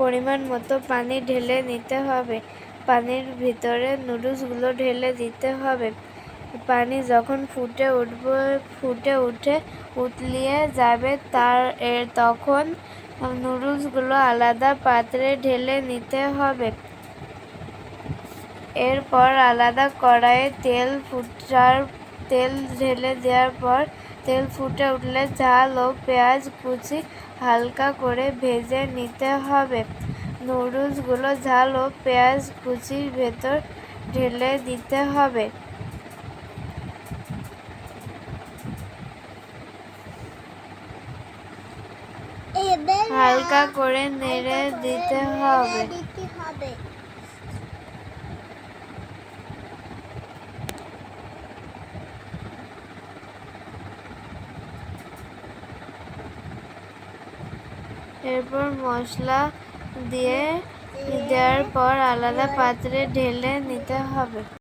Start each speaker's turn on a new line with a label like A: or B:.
A: পরিমাণ মতো পানি ঢেলে নিতে হবে। পানির ভিতরে নুডলসগুলো ঢেলে দিতে হবে। পানি যখন ফুটে উঠে উতলিয়ে যাবে তখন নুডলসগুলো আলাদা পাত্রে ঢেলে নিতে হবে। এরপর আলাদা কড়াইয়ে তেল ঢেলে দেওয়ার পর তেল ফুটে উঠলে ঝাল ও পেঁয়াজ কুচি হালকা করে ভেজে নিতে হবে। নুডলসগুলো ঝাল ও পেঁয়াজ কুচির ভেতর ঢেলে দিতে হবে। হালকা করে নেড়ে দিতে হবে। এরপর মশলা দেওয়ার পর আলাদা পাত্রে ঢেলে নিতে হবে।